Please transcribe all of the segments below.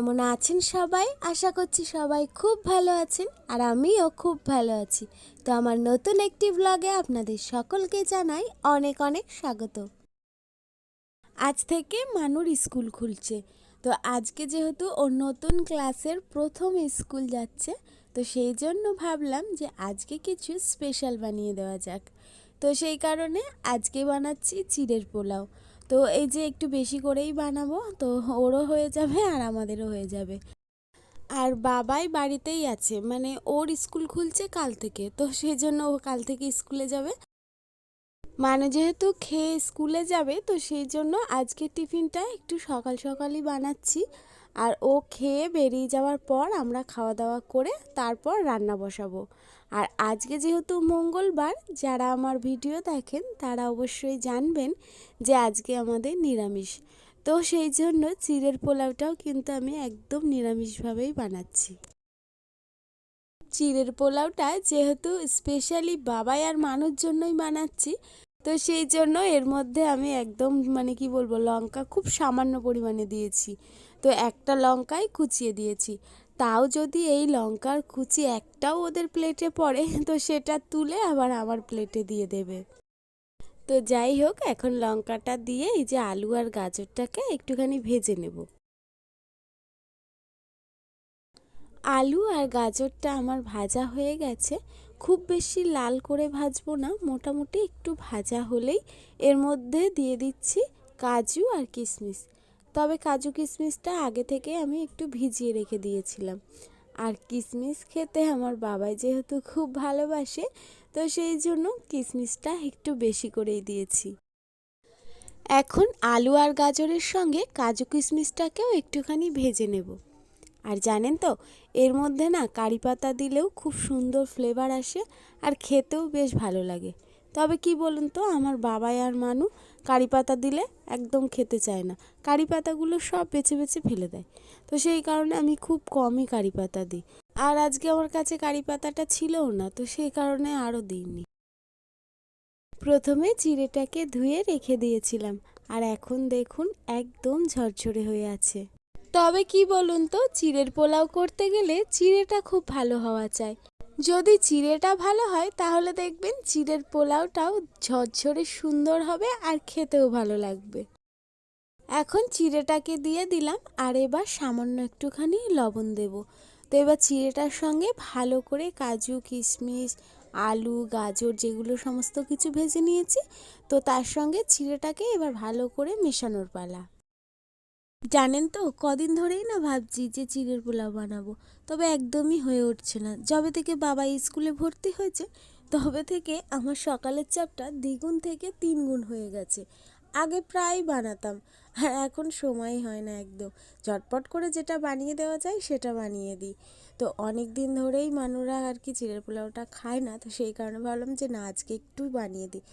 কেমন আছেন সবাই? আশা করছি সবাই খুব ভালো আছেন আর আমিও খুব ভালো আছি। তো আমার নতুন একটি ব্লগে আপনাদের সকলকে জানাই অনেক অনেক স্বাগত। আজ থেকে মানুর স্কুল খুলছে, তো আজকে যেহেতু ওর নতুন ক্লাসের প্রথম স্কুল যাচ্ছে, তো সেই জন্য ভাবলাম যে আজকে কিছু স্পেশাল বানিয়ে দেওয়া যাক। তো সেই কারণে আজকে বানাচ্ছি চিড়ের পোলাও। তো এই যে একটু বেশি করেই বানাবো, তো ওরও হয়ে যাবে আর আমাদেরও হয়ে যাবে। আর বাবাই বাড়িতেই আছে, মানে ওর স্কুল খুলছে কাল থেকে, তো সেই জন্য ও কাল থেকে স্কুলে যাবে। মানে যেহেতু খেয়ে স্কুলে যাবে, তো সেই জন্য আজকে টিফিনটা একটু সকাল সকালই বানাচ্ছি। আর ও খেয়ে বেরিয়ে যাওয়ার পর আমরা খাওয়া দাওয়া করে তারপর রান্না বসাবো। আর আজকে যেহেতু মঙ্গলবার, যারা আমার ভিডিও দেখেন তারা অবশ্যই জানবেন যে আজকে আমাদের নিরামিষ। তো সেই জন্য চিড়ের পোলাওটাও কিন্তু আমি একদম নিরামিষভাবেই বানাচ্ছি। চিড়ের পোলাওটা যেহেতু স্পেশালি বাবাই আর মানুষ জন্যই বানাচ্ছি, তো সেই জন্য এর মধ্যে আমি একদম মানে কি বলবো, লঙ্কা খুব সামান্য পরিমাণে দিয়েছি। তো একটা লঙ্কাই কুচিয়ে দিয়েছি। তাও যদি এই লঙ্কার কুচি একটাও ওদের প্লেটে পড়ে, তো সেটা তুলে আবার আমার প্লেটে দিয়ে দেবে। তো যাই হোক, এখন লঙ্কাটা দিয়ে এই যে আলু আর গাজরটাকে একটুখানি ভেজে নেব। আলু আর গাজরটা আমার ভাজা হয়ে গেছে। খুব বেশি লাল করে ভাজবো না, মোটামুটি একটু ভাজা হলেই এর মধ্যে দিয়ে দিচ্ছি কাজু আর কিশমিশ। তবে কাজু কিশমিশটা আগে থেকে আমি একটু ভিজিয়ে রেখে দিয়েছিলাম। আর কিশমিশ খেতে আমার বাবাই যেহেতু খুব ভালোবাসে, তো সেই জন্য কিশমিশটা একটু বেশি করেই দিয়েছি। এখন আলু আর গাজরের সঙ্গে কাজু কিশমিশটাকেও একটুখানি ভেজে নেব। আর জানেন তো, এর মধ্যে না কারি পাতা দিলেও খুব সুন্দর ফ্লেভার আসে আর খেতেও বেশ ভালো লাগে। তবে কি বলুন তো, আমার বাবাই আর মানু কারি পাতা দিলে একদম খেতে চায় না। কারি পাতাগুলো সব বেছে বেছে ফেলে দেয়। তো সেই কারণে আমি খুব কমই কারি পাতা দিই। আর আজকে আমার কাছে কারি পাতাটা ছিলও না, তো সেই কারণে আরও দিইনি। প্রথমে চিড়েটাকে ধুয়ে রেখে দিয়েছিলাম, আর এখন দেখুন একদম ঝরঝরে হয়ে আছে। তবে কি বলুন তো, চিড়ের পোলাও করতে গেলে চিড়েটা খুব ভালো হওয়া চাই। যদি চিড়েটা ভালো হয় তাহলে দেখবেন চিড়ের পোলাওটাও ঝরঝরে সুন্দর হবে আর খেতেও ভালো লাগবে। এখন চিড়েটাকে দিয়ে দিলাম, আর এবার সামান্য একটুখানি লবণ দেব। তো এবার চিড়েটার সঙ্গে ভালো করে কাজু কিশমিশ আলু গাজর যেগুলো সমস্ত কিছু ভেজে নিয়েছি, তো তার সঙ্গে চিড়েটাকে এবার ভালো করে মেশানোর পালা। জানেন তো, কদিন ধরেই না ভাবছি যে চিড়ের পোলাও বানাবো, তবে একদমই হয়ে উঠছে না। যবে থেকে বাবা স্কুলে ভর্তি হয়েছে, তবে থেকে আমার সকালের চাপটা দ্বিগুণ থেকে তিনগুণ হয়ে গেছে। আগে প্রায় বানাতাম, আর এখন সময় হয় না একদম। ঝটপট করে যেটা বানিয়ে দেওয়া যায় সেটা বানিয়ে দিই। তো অনেক দিন ধরেই মানুরা আর কি চিড়ের পোলাওটা খায় না, তো সেই কারণে ভাবলাম যে না, আজকে একটু বানিয়ে দিই।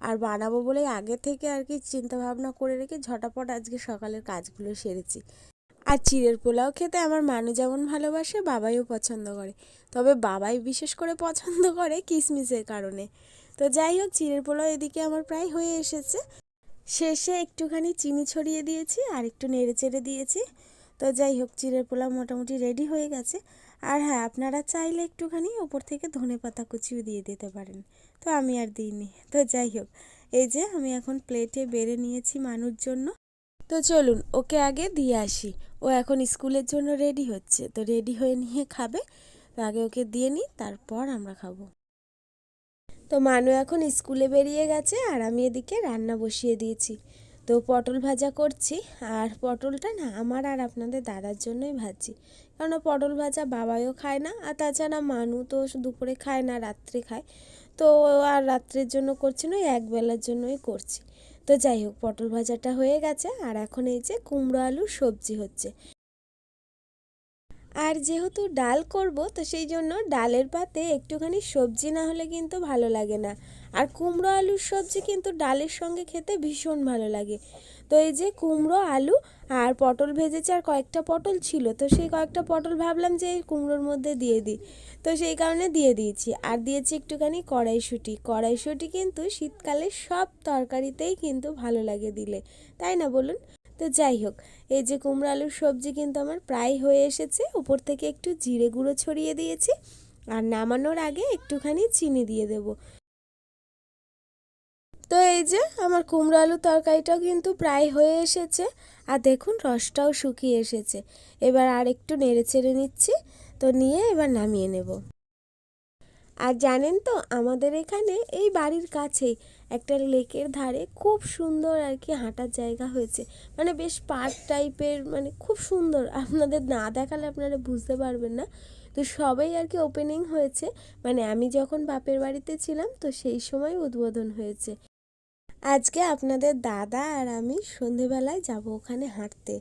আর বানাবো বলে আগে থেকে আর কি চিন্তা ভাবনা করে রেখে ঝটাপট আজকে সকালের কাজগুলো সেরেছি। আর চিড়ের পোলাও খেতে আমার মানু যেমন ভালোবাসে, বাবাইও পছন্দ করে। তবে বাবাই বিশেষ করে পছন্দ করে কিশমিশের কারণে। তো যাই হোক, চিড়ের পোলাও এদিকে আমার প্রায় হয়ে এসেছে। শেষে একটুখানি চিনি ছড়িয়ে দিয়েছি আর একটু নেড়ে চেড়ে দিয়েছি। তো যাই হোক, চিড়ের পোলাও মোটামুটি রেডি হয়ে গেছে। আর হ্যাঁ, আপনারা চাইলে একটুখানি ওপর থেকে ধনেপাতা কুচিও দিয়ে দিতে পারেন, তো আমি আর দিইনি। তো যাই হোক, এই যে আমি এখন প্লেটে বেড়ে নিয়েছি মানুর জন্য। তো চলুন ওকে আগে দিয়ে আসি। ও এখন স্কুলের জন্য রেডি হচ্ছে, তো রেডি হয়ে নিয়ে খাবে। তো আগে ওকে দিয়ে নিই, তারপর আমরা খাবো। তো মানু এখন স্কুলে বেরিয়ে গেছে, আর আমি এদিকে রান্না বসিয়ে দিয়েছি। তো পটল ভাজা করছি, আর পটলটা না আমার আর আপনাদের দাদার জন্যই ভাজছি। কারণ পটল ভাজা বাবাও খায় না, আর তাছাড়া মানু তো দুপুরে খায় না, রাত্রে খায়। তো আর রাত্রের জন্য করছি না, একবেলার জন্যই করছি। তো যাই হোক, পটল ভাজাটা হয়ে গেছে, আর এখন এই যে কুমড়ো আলুর সবজি হচ্ছে। আর যেহেতু ডাল করব, তো সেই জন্য ডালের পাতে একটুখানি সবজি না হলে কিন্তু ভালো লাগে না। আর কুমড়ো আলুর সবজি কিন্তু ডালের সঙ্গে খেতে ভীষণ ভালো লাগে। তো এই যে কুমড়ো আলু আর পটল ভেজেছে, আর কয়েকটা পটল ছিল, তো সেই কয়েকটা পটল ভাবলাম যে এই কুমড়োর মধ্যে দিয়ে দিই, তো সেই কারণে দিয়ে দিয়েছি। আর দিয়েছি একটুখানি কড়াইশুঁটি। কড়াইশুঁটি কিন্তু শীতকালে সব তরকারিতেই কিন্তু ভালো লাগে দিলে, তাই না বলুন? তো যাই হোক, এই যে কুমড়ো আলুর সবজি কিন্তু আমার প্রায় হয়ে এসেছে। উপর থেকে একটু জিরে গুঁড়ো ছড়িয়ে দিয়েছি, আর নামানোর আগে একটুখানি চিনি দিয়ে দেব। তো এই যে আমার কুমড়ো আলু তরকারিটাও কিন্তু প্রায় হয়ে এসেছে, আর দেখুন রসটাও শুকিয়ে এসেছে। এবার আর একটু নেড়ে চেড়ে নিচ্ছি, তো নিয়ে এবার নামিয়ে নেব। আর জানেন তো, আমাদের এখানে এই বাড়ির কাছেই একটা লেকের ধারে খুব সুন্দর আর কি হাঁটার জায়গা হয়েছে, মানে বেশ পার্ক টাইপের, মানে খুব সুন্দর। আপনাদের না দেখালে আপনারা বুঝতে পারবেন না। তো সবাই আর কি ওপেনিং হয়েছে, মানে আমি যখন বাপের বাড়িতে ছিলাম তো সেই সময় উদ্বোধন হয়েছে। আজকে আপনাদের দাদা আর আমি সন্ধেবেলায় যাব ওখানে হাঁটতে।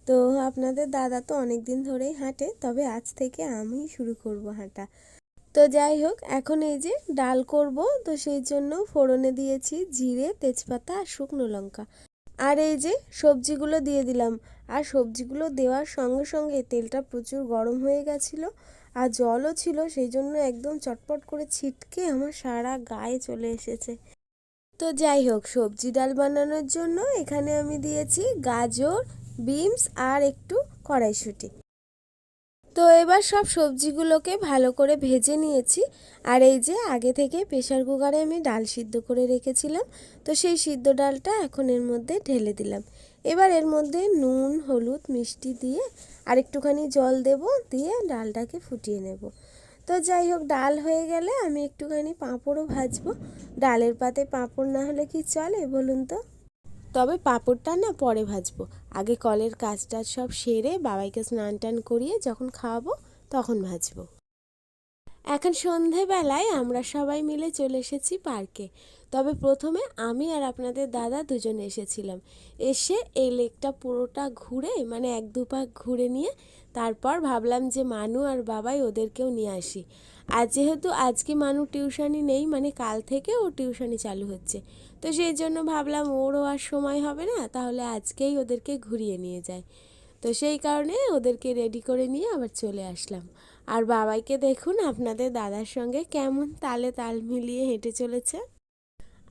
তো আপনাদের দাদা তো অনেক দিন ধরেই হাঁটে, তবে আজ থেকে আমি শুরু করব হাঁটা। তো যাই হোক, এখন এই যে ডাল করব, তো সেই জন্য ফোড়নে দিয়েছি জিরে, তেজপাতা আর শুকনো লঙ্কা। আর এই যে সবজিগুলো দিয়ে দিলাম। আর সবজিগুলো দেওয়ার সঙ্গে সঙ্গে তেলটা প্রচুর গরম হয়ে গেছিলো, আর জলও ছিল, সেই জন্য একদম চটপট করে ছিটকে আমার সারা গায়ে চলে এসেছে। তো যাই হোক, সবজি ডাল বানানোর জন্য এখানে আমি দিয়েছি গাজর, বিনস আর একটু কড়াইশুঁটি। তো এবার সব সবজিগুলোকে ভালো করে ভেজে নিয়েছি। আর এই যে আগে থেকে প্রেসার কুকারে আমি ডাল সিদ্ধ করে রেখেছিলাম, তো সেই সিদ্ধ ডালটা এখন এর মধ্যে ঢেলে দিলাম। এবার এর মধ্যে নুন, হলুদ, মিষ্টি দিয়ে আর একটুখানি জল দেব, দিয়ে ডালটাকে ফুটিয়ে নেব। তো যাই হোক, ডাল হয়ে গেলে আমি একটুখানি পাঁপড়ও ভাজবো। ডালের পাতে পাঁপড় না হলে কি চলে বলুন তো? তবে পাঁপড়টা না পরে ভাজবো, আগে কলের কাজ টাজ সব সেরে বাবাইকে স্নান টান করিয়ে যখন খাওয়াবো তখন ভাজবো। এখন সন্ধেবেলায় আমরা সবাই মিলে চলে এসেছি পার্কে। তবে প্রথমে আমি আর আপনাদের দাদা দুজনে এসেছিলাম। এসে এই লেকটা পুরোটা ঘুরে, মানে এক দু পাক ঘুরে নিয়ে তারপর ভাবলাম যে মানু আর বাবাই ওদেরকেও নিয়ে আসি। আর যেহেতু আজকে মানু টিউশনি নেই, মানে কাল থেকে ও টিউশনি চালু হচ্ছে, তো সেই জন্য ভাবলাম ওরও আর সময় হবে না, তাহলে আজকেই ওদেরকে ঘুরিয়ে নিয়ে যায়। তো সেই কারণে ওদেরকে রেডি করে নিয়ে আবার চলে আসলাম। আর বাবাইকে দেখুন আপনাদের দাদার সঙ্গে কেমন তালে তাল মিলিয়ে হেঁটে চলেছে।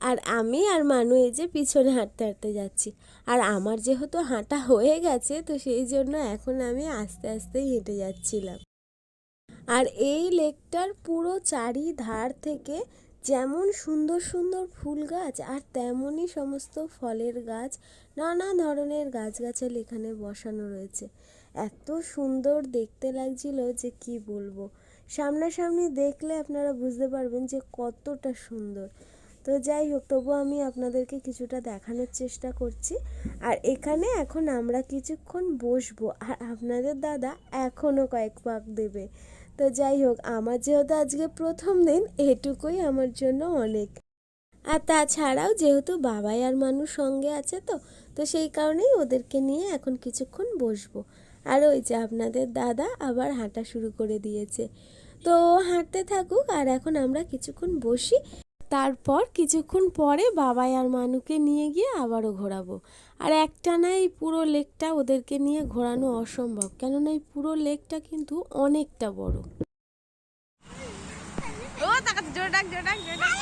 আর আমি আর মানু এই যে পিছনে হাঁটতে হাঁটতে যাচ্ছি। আর আমার যেহেতু হাঁটা হয়ে গেছে, তো সেই জন্য এখন আমি আস্তে আস্তেই হেঁটে যাচ্ছিলাম। আর এই লেকটার পুরো চারিধার থেকে যেমন সুন্দর সুন্দর ফুল গাছ, আর তেমনই সমস্ত ফলের গাছ, নানা ধরনের গাছগাছালি এখানে বসানো রয়েছে। এত সুন্দর দেখতে লাগছিল যে কি বলবো। সামনাসামনি দেখলে আপনারা বুঝতে পারবেন যে কতটা সুন্দর। তো যাই হোক, তবু আমি আপনাদেরকে কিছুটা দেখানোর চেষ্টা করছি। আর এখানে এখন আমরা কিছুক্ষণ বসবো, আর আপনাদের দাদা এখনও কয়েক পাক দেবে। তো যাই হোক, আমার যেহেতু আজকে প্রথম দিন, এটুকুই আমার জন্য অনেক। আর তাছাড়াও যেহেতু বাবাই আর মানুষ সঙ্গে আছে, তো তো সেই কারণেই ওদেরকে নিয়ে এখন কিছুক্ষণ বসবো। আর ওই যে আপনাদের দাদা আবার হাঁটা শুরু করে দিয়েছে। তো হাঁটতে থাকুক, আর এখন আমরা কিছুক্ষণ বসি। তারপর কিছুক্ষণ পরে বাবাই আর মানুকে নিয়ে গিয়ে আবারও ঘোরাবো। আর একটানা এই পুরো লেকটা ওদেরকে নিয়ে ঘোরানো অসম্ভব, কেননা এই পুরো লেকটা কিন্তু অনেকটা বড়। ও তাকাতে জোর ডাক জোর ডাক জোর ডাক।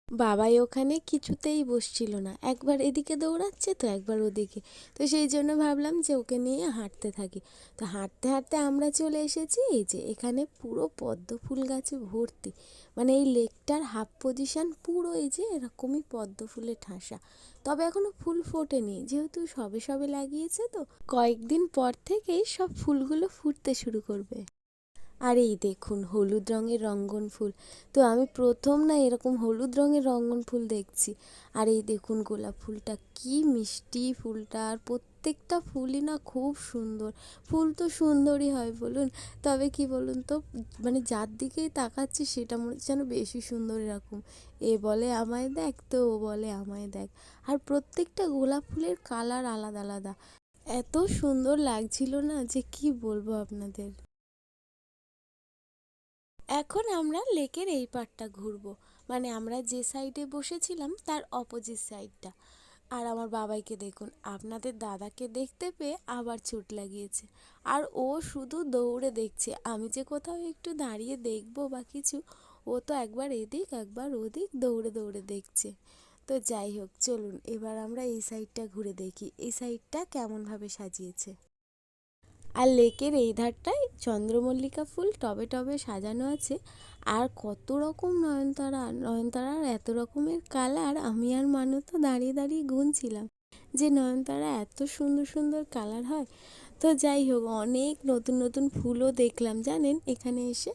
বাবাই ওখানে কিছুতেই বসছিল না, একবার এদিকে দৌড়াচ্ছে তো একবার ওদিকে। তো সেই জন্য ভাবলাম যে ওকে নিয়ে হাঁটতে থাকি। তো হাঁটতে হাঁটতে আমরা চলে এসেছি এই যে এখানে পুরো পদ্ম ফুল গাছে ভর্তি, মানে এই লেকটার হাফ পজিশন পুরো এই যে এরকমই পদ্ম ফুলে ঠাসা। তবে এখনো ফুল ফোটেনি, যেহেতু সবে সবে লাগিয়েছে, তো কয়েকদিন পর থেকেই সব ফুলগুলো ফুটতে শুরু করবে। আর এই দেখুন হলুদ রঙের রঙ্গন ফুল, তো আমি প্রথম না এরকম হলুদ রঙের রঙ্গন ফুল দেখছি। আর এই দেখুন গোলাপ ফুলটা কি মিষ্টি ফুলটা, আর প্রত্যেকটা ফুলই না খুব সুন্দর। ফুল তো সুন্দরই হয় বলুন, তবে কি বলুন তো, মানে যার দিকেই তাকাচ্ছি সেটা মনে হচ্ছে যেন বেশি সুন্দর এরকম। এ বলে আমায় দেখ, তো ও বলে আমায় দেখ। আর প্রত্যেকটা গোলাপ ফুলের কালার আলাদা আলাদা, এত সুন্দর লাগছিল না যে কি বলবো আপনাদের। এখন আমরা লেকের এই পাড়টা ঘুরবো, মানে আমরা যে সাইডে বসেছিলাম তার অপোজিট সাইডটা। আর আমার বাবাইকে দেখুন, আপনাদের দাদাকে দেখতে পেয়ে আবার ছুট লাগিয়েছে। আর ও শুধু দৌড়ে দেখছে আমি যে কোথাও একটু দাঁড়িয়ে দেখবো বা কিছু, ও তো একবার এদিক একবার ওদিক দৌড়ে দৌড়ে দেখছে। তো যাই হোক, চলুন এবার আমরা এই সাইডটা ঘুরে দেখি এই সাইডটা কেমনভাবে সাজিয়েছে। আর লেকের এই ধারটায় চন্দ্রমল্লিকা ফুল টবে টবে সাজানো আছে। আর কত রকম নয়নতারা, নয়নতারার এত রকমের কালার, আমি আর মানু তো দাঁড়িয়ে দাঁড়িয়ে গুনছিলাম যে নয়নতারা এত সুন্দর সুন্দর কালার হয়। তো যাই হোক, অনেক নতুন নতুন ফুলও দেখলাম জানেন এখানে এসে।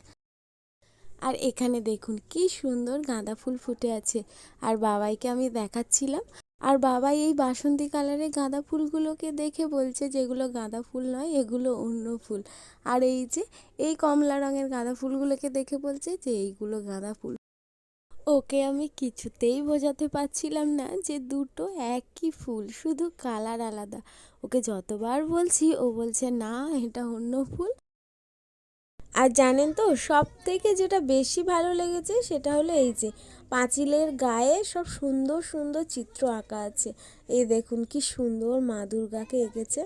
আর এখানে দেখুন কি সুন্দর গাঁদা ফুল ফুটে আছে। আর বাবাইকে আমি দেখাচ্ছিলাম, আর বাবাই এই বাসন্তী কালারের গাঁদা ফুলগুলোকে দেখে বলছে যেগুলো গাঁদা ফুল নয়, এগুলো অন্য ফুল। আর এই যে এই কমলা রঙের গাঁদা ফুলগুলোকে দেখে বলছে যে এইগুলো গাঁদা ফুল। ওকে আমি কিছুতেই বোঝাতে পারছিলাম না যে দুটো একই ফুল, শুধু কালার আলাদা। ওকে যতবার বলছি ও বলছে না এটা অন্য ফুল। আর জানেন তো সব থেকে যেটা বেশি ভালো লেগেছে সেটা হলো এই যে পাঁচিলের গায়ে সব সুন্দর সুন্দর চিত্র আঁকা আছে। এই দেখুন কি সুন্দর মা দুর্গাকে এঁকেছে,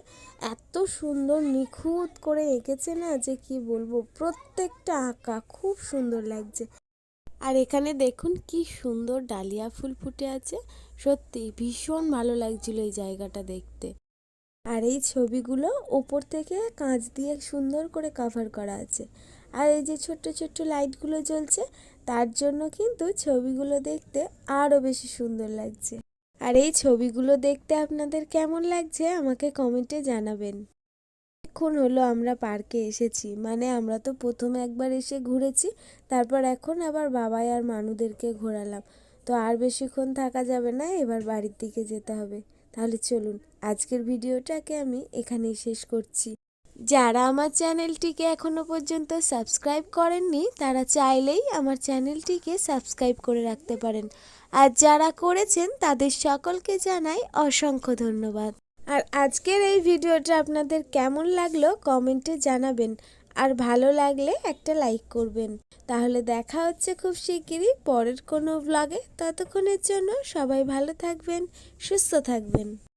এত সুন্দর নিখুঁত করে এঁকেছে না যে কি বলবো, প্রত্যেকটা আঁকা খুব সুন্দর লাগছে। আর এখানে দেখুন কি সুন্দর ডালিয়া ফুল ফুটে আছে, সত্যি ভীষণ ভালো লাগছিল এই জায়গাটা দেখতে। আর এই ছবিগুলো ওপর থেকে কাঁচ দিয়ে সুন্দর করে কভার করা আছে। আর এই যে ছোট্ট ছোট্ট লাইটগুলো জ্বলছে, তার জন্য কিন্তু ছবিগুলো দেখতে আরও বেশি সুন্দর লাগছে। আর এই ছবিগুলো দেখতে আপনাদের কেমন লাগছে আমাকে কমেন্টে জানাবেন। এখন হলো আমরা পার্কে এসেছি, মানে আমরা তো প্রথমে একবার এসে ঘুরেছি, তারপর এখন আবার বাবাই আর মানুদেরকে ঘোরালাম। তো আর বেশিক্ষণ থাকা যাবে না, এবার বাড়ির দিকে যেতে হবে। তাহলে চলুন আজকের ভিডিওটাকে আমি এখানেই শেষ করছি। যারা আমার চ্যানেলটিকে এখনো পর্যন্ত সাবস্ক্রাইব করেননি তারা চাইলেই আমার চ্যানেলটিকে সাবস্ক্রাইব করে রাখতে পারেন। আর যারা করেছেন তাদের সকলকে জানাই অসংখ্য ধন্যবাদ। আর আজকের এই ভিডিওটা আপনাদের কেমন লাগলো কমেন্টে জানাবেন। আর ভালো লাগলে একটা লাইক করবেন। তাহলে দেখা হচ্ছে খুব শিগগিরই পরের কোনো ব্লগে। ততক্ষণের জন্য সবাই ভালো থাকবেন, সুস্থ থাকবেন।